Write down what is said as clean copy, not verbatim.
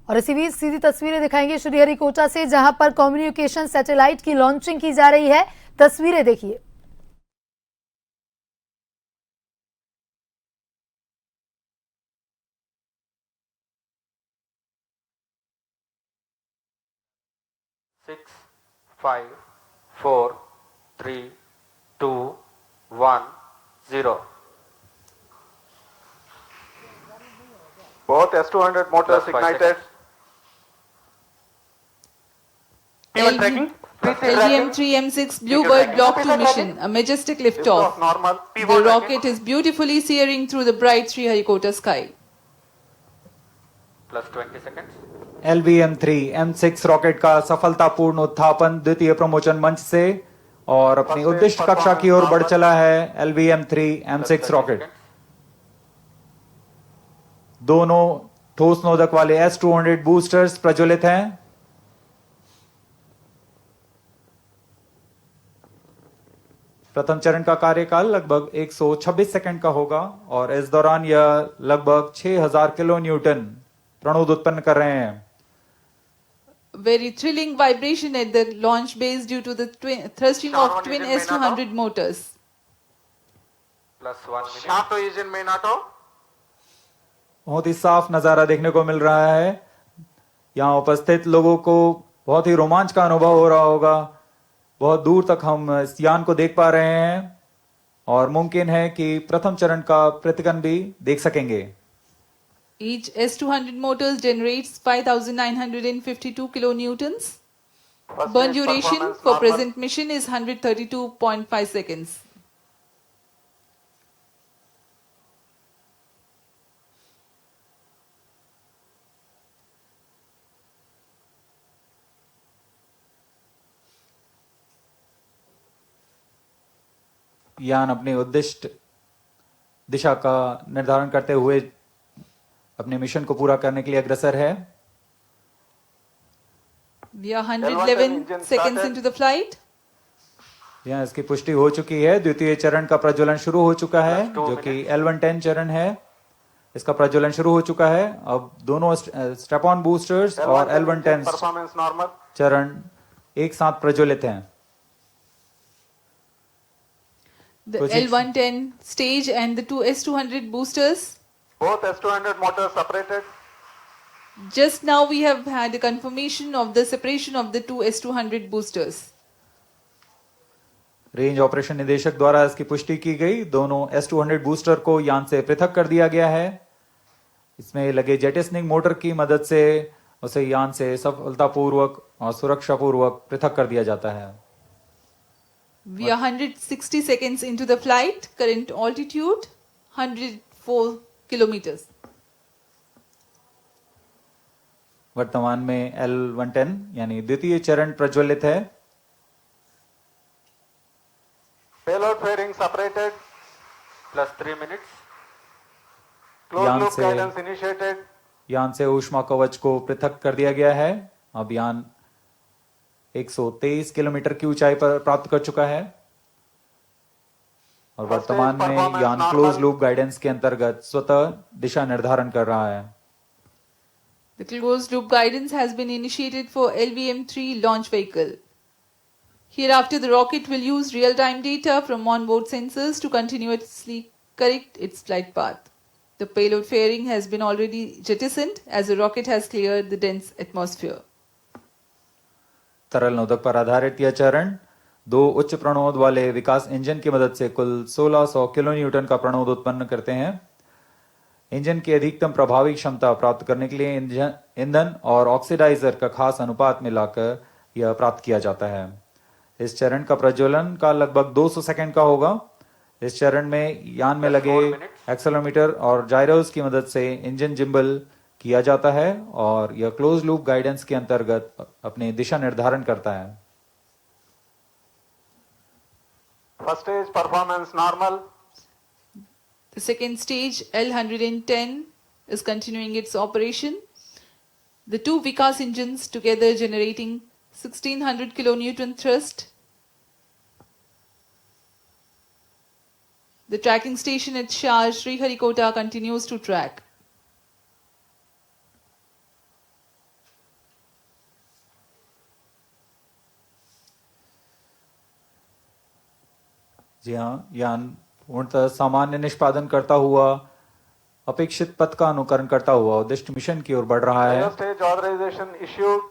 और इसी बीच सीधी तस्वीरें दिखाएंगे श्रीहरिकोटा से, जहां पर कम्युनिकेशन सैटेलाइट की लॉन्चिंग की जा रही है। तस्वीरें देखिए। Six, 5, 4, 3, 2, 1, 0। Both S200 motors ignited. P1 tracking. LVM-3 M6 Bluebird Block 2 mission, a majestic liftoff. Normal. The rocket is beautifully searing through the bright Sriharikota sky. Plus 20 seconds. LVM-3 M6 rocket का सफलतापूर्ण उत्थापन द्वितीय प्रमोचन मंच से और अपनी उद्दिष्ट कक्षा की ओर बढ़ चला है। LVM-3 M6 रॉकेट दोनों ठोस नोदक वाले S200 बूस्टर्स प्रज्वलित हैं। प्रथम चरण का कार्यकाल लगभग 126 सेकंड का होगा और इस दौरान यह लगभग 6000 किलो न्यूटन प्रणोद उत्पन्न कर रहे हैं। Very thrilling vibration at the launch base due to the thrusting of twin S200 motors. Plus 1 minute. Shato engine main auto. बहुत ही साफ नजारा देखने को मिल रहा है। यहाँ उपस्थित लोगों को बहुत ही रोमांच का अनुभव हो रहा होगा। बहुत दूर तक हम इस यान को देख पा रहे हैं और मुमकिन है कि प्रथम चरण का प्रतिगमन भी देख सकेंगे। Each S200 motors generates 5,952 kilonewtons. Burn duration for present mission is 132.5 seconds. यान अपने उद्दिष्ट दिशा का निर्धारण करते हुए अपने मिशन को पूरा करने के लिए अग्रसर है। We are 111 seconds into the flight. यहाँ इसकी पुष्टि हो चुकी है। द्वितीय चरण का प्रज्वलन शुरू हो चुका है, जो कि L110 चरण है। इसका प्रज्वलन शुरू हो चुका है। अब दोनों स्ट्रैप ऑन बूस्टर्स और L110 चरण एक साथ प्रज्वलित हैं। The L110 stage and the two S200 boosters. Both S200 motors separated. Just now we have had a confirmation of the separation of the two S200 boosters. Range operation निदेशक द्वारा इसकी पुष्टि की गई। दोनों S200 बूस्टर को यान से पृथक कर दिया गया है। इसमें लगे जेटिसनिंग मोटर की मदद से उसे यान से सफलतापूर्वक और सुरक्षापूर्वक पृथक कर दिया जाता है। We are 160 seconds into the flight. Current altitude 104 kilometers. वर्तमान में L110 यानी द्वितीय चरण प्रज्वलित है। Payload fairing separated. Plus 3 minutes. Closed loop guidance initiated. यान से ऊष्मा कवच को पृथक कर दिया गया है। अब यान 123 किलोमीटर की ऊंचाई पर प्राप्त कर चुका है और वर्तमान में यान क्लोज लूप गाइडेंस के अंतर्गत स्वतः दिशा निर्धारण कर रहा है। The closed loop guidance has been initiated for LVM-3 launch vehicle. Hereafter, the rocket will use real-time data from onboard sensors to continuously correct its flight path. The payload fairing has been already jettisoned as the rocket has cleared the dense atmosphere. तरल नोदक पर आधारित यह चरण दो उच्च प्रणोद वाले विकास engine की मदद से कुल 1600 किलो न्यूटन का प्रणोद उत्पन्न करते हैं। इंजन की अधिकतम प्रभावी क्षमता प्राप्त करने के लिए ईंधन और ऑक्सीडाइजर का खास अनुपात मिलाकर यह प्राप्त किया जाता है। इस चरण का प्रज्वलन का लगभग 200 सेकंड का होगा। इस चरण में यान में लगे एक्सेलेरोमीटर और जायरोस की मदद से इंजन जिम्बल किया जाता है और यह क्लोज लूप गाइडेंस के अंतर्गत अपनी दिशा निर्धारण करता है। First stage performance normal. The second stage L110 is continuing its operation. The two Vikas engines together generating 1600 kilonewton thrust. The tracking station at Shah Sriharikota continues to track. जी हाँ, यान पूर्णतः सामान्य निष्पादन करता हुआ अपेक्षित पथ का अनुकरण करता हुआ उद्दिष्ट मिशन की ओर बढ़ रहा है। Biostage authorization issued.